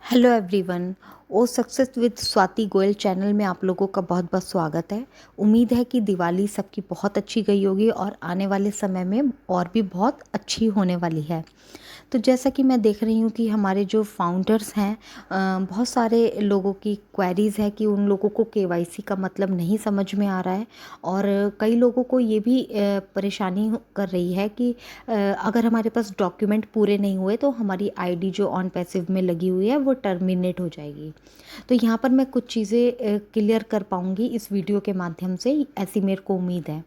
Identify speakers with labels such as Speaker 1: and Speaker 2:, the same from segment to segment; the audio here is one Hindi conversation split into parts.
Speaker 1: Hello everyone. O success with Swati Goyal channel में आप लोगों का बहुत बहुत स्वागत है। उम्मीद है कि दिवाली सबकी बहुत अच्छी गई होगी और आने वाले समय में और भी बहुत अच्छी होने वाली है। तो जैसा कि मैं देख रही हूँ कि हमारे जो फाउंडर्स हैं, बहुत सारे लोगों की क्वेरीज़ है कि उन लोगों को केवाईसी का मतलब नहीं समझ में आ रहा है। और कई लोगों को ये भी परेशानी कर रही है कि अगर हमारे पास डॉक्यूमेंट पूरे नहीं हुए तो हमारी आईडी जो ऑन पैसिव में लगी हुई है वो टर्मिनेट हो जाएगी। तो यहाँ पर मैं कुछ चीज़ें क्लियर कर पाऊँगी इस वीडियो के माध्यम से, ऐसी मेरे को उम्मीद है।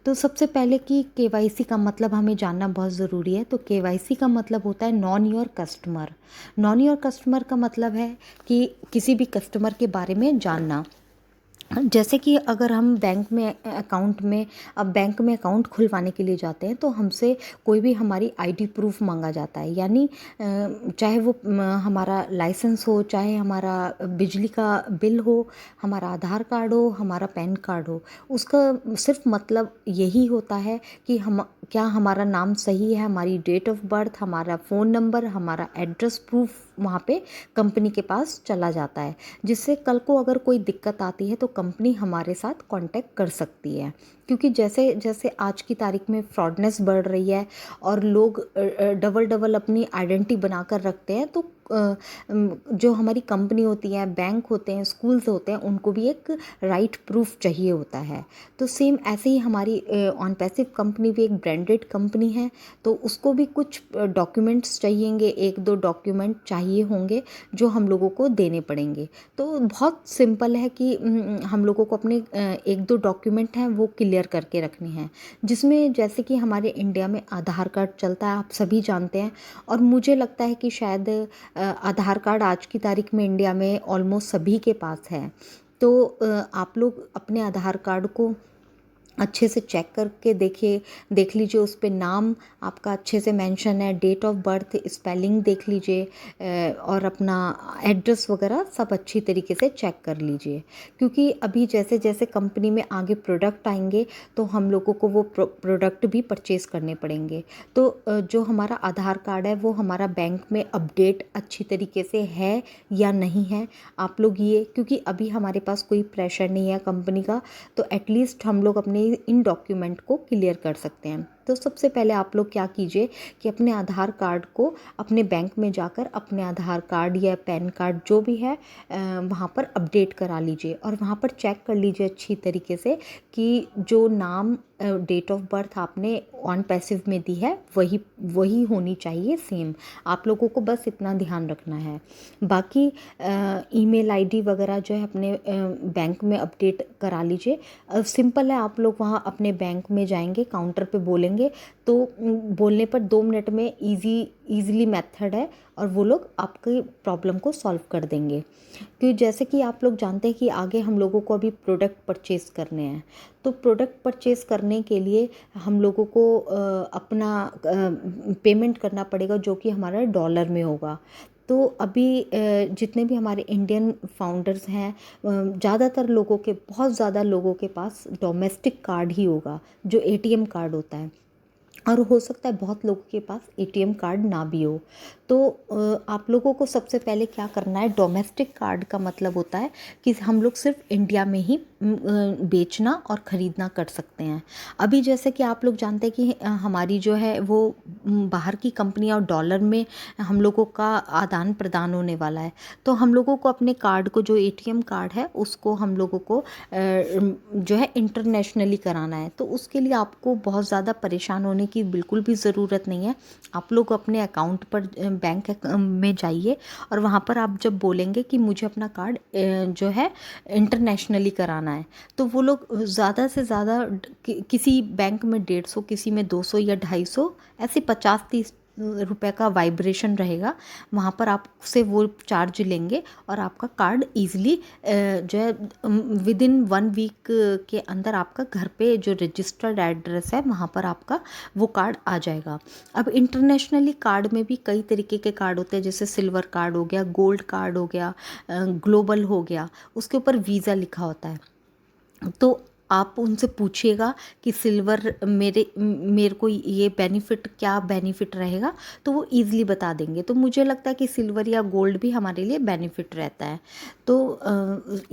Speaker 1: तो सबसे पहले कि केवाईसी का मतलब हमें जानना बहुत ज़रूरी है। तो केवाईसी का मतलब होता है non your customer. Non your customer का मतलब है कि किसी भी कस्टमर के बारे में जानना। जैसे कि अगर हम बैंक में अकाउंट खुलवाने के लिए जाते हैं तो हमसे कोई भी हमारी आईडी प्रूफ मांगा जाता है। यानी चाहे वो हमारा लाइसेंस हो, चाहे हमारा बिजली का बिल हो, हमारा आधार कार्ड हो, हमारा पैन कार्ड हो, उसका सिर्फ मतलब यही होता है कि हम क्या हमारा नाम सही है, हमारी डेट ऑफ बर्थ, हमारा फ़ोन नंबर, हमारा एड्रेस प्रूफ वहाँ पे कंपनी के पास चला जाता है, जिससे कल को अगर कोई दिक्कत आती है तो कंपनी हमारे साथ कांटेक्ट कर सकती है। क्योंकि जैसे जैसे आज की तारीख में फ्रॉडनेस बढ़ रही है और लोग डबल डबल अपनी आइडेंटिटी बनाकर रखते हैं, तो जो हमारी कंपनी होती है, बैंक होते हैं, स्कूल्स होते हैं, उनको भी एक राइट प्रूफ चाहिए होता है। तो सेम ऐसे ही हमारी ऑन पैसिव कंपनी भी एक ब्रांडेड कंपनी है, तो उसको भी कुछ डॉक्यूमेंट्स चाहिएंगे, एक दो डॉक्यूमेंट चाहिए होंगे जो हम लोगों को देने पड़ेंगे। तो बहुत सिंपल है कि हम लोगों को अपने एक दो डॉक्यूमेंट हैं वो क्लियर करके रखने हैं, जिसमें जैसे कि हमारे इंडिया में आधार कार्ड चलता है, आप सभी जानते हैं। और मुझे लगता है कि शायद आधार कार्ड आज की तारीख में इंडिया में ऑलमोस्ट सभी के पास है। तो आप लोग अपने आधार कार्ड को अच्छे से चेक करके देख लीजिए, उस पे नाम आपका अच्छे से मेंशन है, डेट ऑफ बर्थ, स्पेलिंग देख लीजिए, और अपना एड्रेस वगैरह सब अच्छी तरीके से चेक कर लीजिए। क्योंकि अभी जैसे जैसे कंपनी में आगे प्रोडक्ट आएंगे तो हम लोगों को वो प्रोडक्ट भी परचेज़ करने पड़ेंगे। तो जो हमारा आधार कार्ड है वो हमारा बैंक में अपडेट अच्छी तरीके से है या नहीं है, आप लोग ये, क्योंकि अभी हमारे पास कोई प्रेशर नहीं है कंपनी का, तो एटलीस्ट हम लोग अपने इन डॉक्यूमेंट को क्लियर कर सकते हैं। तो सबसे पहले आप लोग क्या कीजिए कि अपने आधार कार्ड को अपने बैंक में जाकर अपने आधार कार्ड या पैन कार्ड जो भी है वहाँ पर अपडेट करा लीजिए, और वहाँ पर चेक कर लीजिए अच्छी तरीके से कि जो नाम, डेट ऑफ बर्थ आपने ऑन पैसिव में दी है वही वही होनी चाहिए सेम। आप लोगों को बस इतना ध्यान रखना है। बाकी ईमेल आईडी वगैरह जो है अपने बैंक में अपडेट करा लीजिए। सिंपल है, आप लोग वहाँ अपने बैंक में जाएंगे, काउंटर पे बोलेंगे तो बोलने पर 2 मिनट में ईज़िली मेथड है और वो लोग आपकी प्रॉब्लम को सॉल्व कर देंगे। क्योंकि जैसे कि आप लोग जानते हैं कि आगे हम लोगों को अभी प्रोडक्ट परचेज़ करने हैं, तो प्रोडक्ट परचेज़ करने के लिए हम लोगों को अपना पेमेंट करना पड़ेगा, जो कि हमारा डॉलर में होगा। तो अभी जितने भी हमारे इंडियन फाउंडर्स हैं, ज़्यादातर लोगों के, बहुत ज़्यादा लोगों के पास डोमेस्टिक कार्ड ही होगा, जो एटीएम कार्ड होता है। और हो सकता है बहुत लोगों के पास एटीएम कार्ड ना भी हो। तो आप लोगों को सबसे पहले क्या करना है, डोमेस्टिक कार्ड का मतलब होता है कि हम लोग सिर्फ इंडिया में ही बेचना और ख़रीदना कर सकते हैं। अभी जैसे कि आप लोग जानते हैं कि हमारी जो है वो बाहर की कंपनियां और डॉलर में हम लोगों का आदान प्रदान होने वाला है। तो हम लोगों को अपने कार्ड को, जो एटीएम कार्ड है, उसको हम लोगों को जो है इंटरनेशनली कराना है। तो उसके लिए आपको बहुत ज़्यादा परेशान होने की बिल्कुल भी ज़रूरत नहीं है। आप लोग अपने अकाउंट पर, बैंक में जाइए, और वहाँ पर आप जब बोलेंगे कि मुझे अपना कार्ड जो है इंटरनेशनली कराना है, तो वो लोग ज़्यादा से ज़्यादा किसी बैंक में 150, किसी में 200 या 250, ऐसे 50-30 रुपए का वाइब्रेशन रहेगा, वहाँ पर आपसे वो चार्ज लेंगे और आपका कार्ड ईजिली जो है विदिन 1 वीक के अंदर आपका घर पे जो रजिस्टर्ड एड्रेस है वहाँ पर आपका वो कार्ड आ जाएगा। अब इंटरनेशनली कार्ड में भी कई तरीके के कार्ड होते हैं, जैसे सिल्वर कार्ड हो गया, गोल्ड कार्ड हो गया, ग्लोबल हो गया, उसके ऊपर वीज़ा लिखा होता है। तो आप उनसे पूछिएगा कि सिल्वर मेरे को ये बेनिफिट, क्या बेनिफिट रहेगा, तो वो ईज़िली बता देंगे। तो मुझे लगता है कि सिल्वर या गोल्ड भी हमारे लिए बेनिफिट रहता है। तो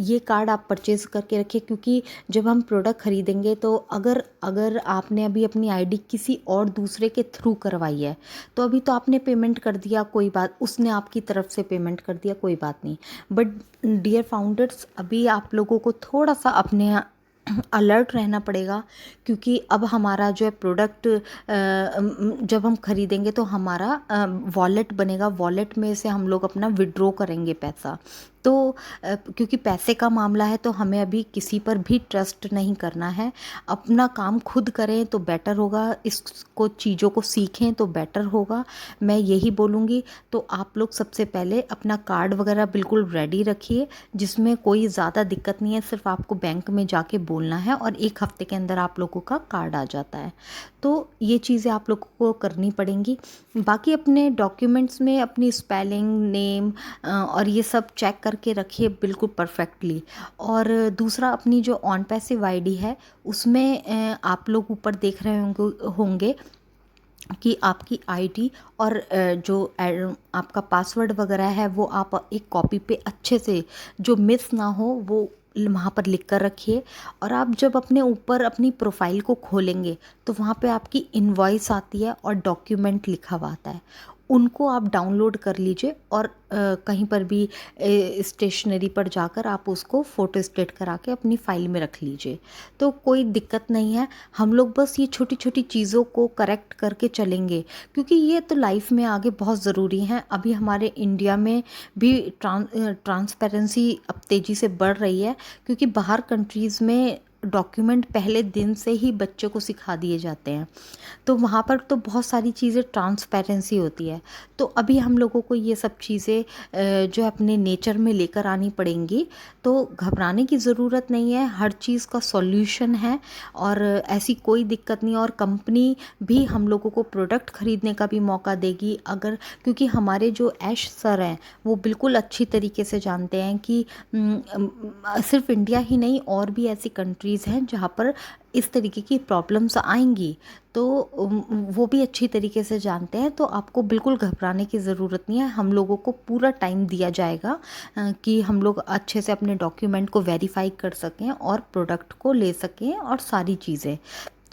Speaker 1: ये कार्ड आप परचेज़ करके रखिए, क्योंकि जब हम प्रोडक्ट खरीदेंगे तो अगर अगर आपने अभी अपनी आईडी किसी और दूसरे के थ्रू करवाई है, तो अभी तो आपने पेमेंट कर दिया, कोई बात, उसने आपकी तरफ से पेमेंट कर दिया, कोई बात नहीं। बट डियर फाउंडर्स, अभी आप लोगों को थोड़ा सा अपने अलर्ट रहना पड़ेगा, क्योंकि अब हमारा जो है प्रोडक्ट जब हम खरीदेंगे तो हमारा वॉलेट बनेगा, वॉलेट में से हम लोग अपना विड्रॉ करेंगे पैसा। तो क्योंकि पैसे का मामला है तो हमें अभी किसी पर भी ट्रस्ट नहीं करना है, अपना काम खुद करें तो बेटर होगा, इसको चीज़ों को सीखें तो बेटर होगा, मैं यही बोलूँगी। तो आप लोग सबसे पहले अपना कार्ड वगैरह बिल्कुल रेडी रखिए, जिसमें कोई ज़्यादा दिक्कत नहीं है, सिर्फ आपको बैंक में जाके बोलना है और 1 हफ्ते के अंदर आप लोगों का कार्ड आ जाता है। तो ये चीज़ें आप लोगों को करनी पड़ेंगी। बाकी अपने डॉक्यूमेंट्स में अपनी स्पेलिंग, नेम और ये सब चेक करके रखिए बिल्कुल परफेक्टली। और दूसरा, अपनी जो ऑन पैसिव आईडी है उसमें आप लोग ऊपर देख रहे होंगे कि आपकी आईडी और आपका पासवर्ड वगैरह है वो आप एक कॉपी पे अच्छे से, जो मिस ना हो, वो वहाँ पर लिख कर रखिए। और आप जब अपने ऊपर अपनी प्रोफाइल को खोलेंगे तो वहाँ पे आपकी इनवॉइस आती है और डॉक्यूमेंट लिखा हुआ आता है, उनको आप डाउनलोड कर लीजिए और कहीं पर भी स्टेशनरी पर जाकर आप उसको फ़ोटो स्टेट करा के अपनी फ़ाइल में रख लीजिए। तो कोई दिक्कत नहीं है, हम लोग बस ये छोटी छोटी चीज़ों को करेक्ट करके चलेंगे, क्योंकि ये तो लाइफ में आगे बहुत ज़रूरी हैं। अभी हमारे इंडिया में भी ट्रांसपेरेंसी अब तेज़ी से बढ़ रही है, क्योंकि बाहर कंट्रीज़ में डॉक्यूमेंट पहले दिन से ही बच्चों को सिखा दिए जाते हैं, तो वहाँ पर तो बहुत सारी चीज़ें ट्रांसपेरेंसी होती है। तो अभी हम लोगों को ये सब चीज़ें जो है अपने नेचर में लेकर आनी पड़ेंगी। तो घबराने की ज़रूरत नहीं है, हर चीज़ का सॉल्यूशन है और ऐसी कोई दिक्कत नहीं है। और कंपनी भी हम लोगों को प्रोडक्ट ख़रीदने का भी मौका देगी, अगर, क्योंकि हमारे जो ऐश सर हैं वो बिल्कुल अच्छी तरीके से जानते हैं कि सिर्फ इंडिया ही नहीं, और भी ऐसी कंट्रीज़ हैं जहाँ पर इस तरीके की प्रॉब्लम्स आएंगी, तो वो भी अच्छी तरीके से जानते हैं। तो आपको बिल्कुल घबराने की ज़रूरत नहीं है, हम लोगों को पूरा टाइम दिया जाएगा कि हम लोग अच्छे से अपने डॉक्यूमेंट को वेरीफाई कर सकें और प्रोडक्ट को ले सकें और सारी चीज़ें।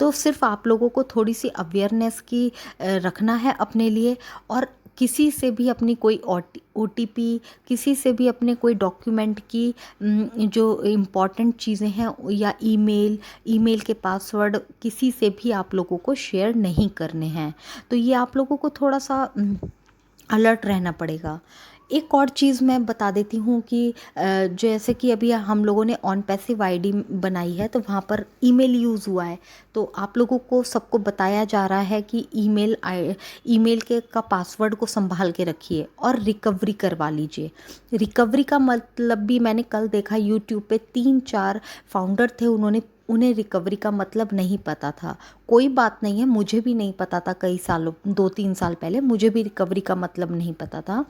Speaker 1: तो सिर्फ आप लोगों को थोड़ी सी अवेयरनेस की रखना है अपने लिए, और किसी से भी अपनी कोई ओटीपी, किसी से भी अपने कोई डॉक्यूमेंट की जो इम्पॉर्टेंट चीज़ें हैं या ईमेल के पासवर्ड किसी से भी आप लोगों को शेयर नहीं करने हैं। तो ये आप लोगों को थोड़ा सा अलर्ट रहना पड़ेगा। एक और चीज़ मैं बता देती हूँ कि जैसे कि अभी हम लोगों ने ऑन पैसिव आईडी बनाई है तो वहाँ पर ईमेल यूज़ हुआ है, तो आप लोगों को सबको बताया जा रहा है कि ईमेल के का पासवर्ड को संभाल के रखिए और रिकवरी करवा लीजिए। रिकवरी का मतलब भी मैंने कल देखा यूट्यूब पे 3-4 फाउंडर थे, उन्हें रिकवरी का मतलब नहीं पता था। कोई बात नहीं है, मुझे भी नहीं पता था, कई सालों 2-3 साल पहले मुझे भी रिकवरी का मतलब नहीं पता था।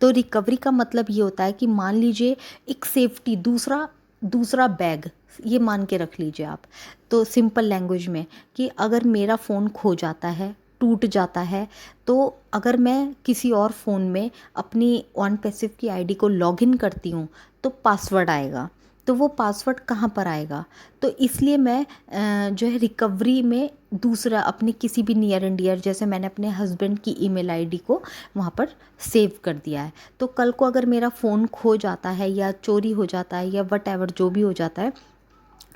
Speaker 1: तो रिकवरी का मतलब ये होता है कि मान लीजिए एक सेफ्टी, दूसरा बैग, ये मान के रख लीजिए आप। तो सिंपल लैंग्वेज में कि अगर मेरा फ़ोन खो जाता है, टूट जाता है, तो अगर मैं किसी और फ़ोन में अपनी ऑन पैसिव की आईडी को लॉगिन करती हूँ तो पासवर्ड आएगा, तो वो पासवर्ड कहाँ पर आएगा। तो इसलिए मैं जो है रिकवरी में दूसरा अपने किसी भी नियर एंड डियर, जैसे मैंने अपने हस्बैंड की ईमेल आईडी को वहाँ पर सेव कर दिया है, तो कल को अगर मेरा फ़ोन खो जाता है या चोरी हो जाता है या वट जो भी हो जाता है,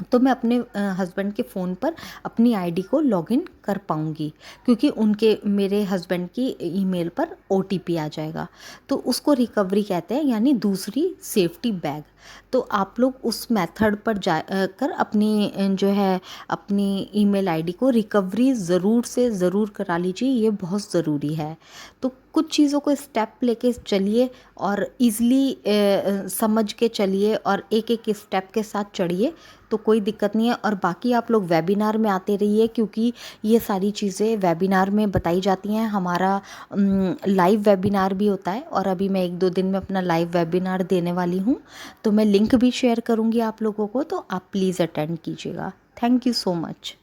Speaker 1: तो मैं अपने हस्बैंड के फ़ोन पर अपनी आईडी को लॉगिन कर पाऊँगी, क्योंकि मेरे हस्बैंड की ईमेल पर ओटीपी आ जाएगा। तो उसको रिकवरी कहते हैं, यानी दूसरी सेफ्टी बैग। तो आप लोग उस मेथड पर जा कर अपनी जो है अपनी ईमेल आईडी को रिकवरी ज़रूर से ज़रूर करा लीजिए, ये बहुत ज़रूरी है। तो कुछ चीज़ों को स्टेप लेके चलिए और ईज़िली समझ के चलिए और एक एक स्टेप के साथ चढ़िए, तो कोई दिक्कत नहीं है। और बाकी आप लोग वेबिनार में आते रहिए, क्योंकि ये सारी चीज़ें वेबिनार में बताई जाती हैं। हमारा लाइव वेबिनार भी होता है और अभी मैं 1-2 दिन में अपना लाइव वेबिनार देने वाली हूँ, तो मैं लिंक भी शेयर करूँगी आप लोगों को, तो आप प्लीज़ अटेंड कीजिएगा। Thank you so much.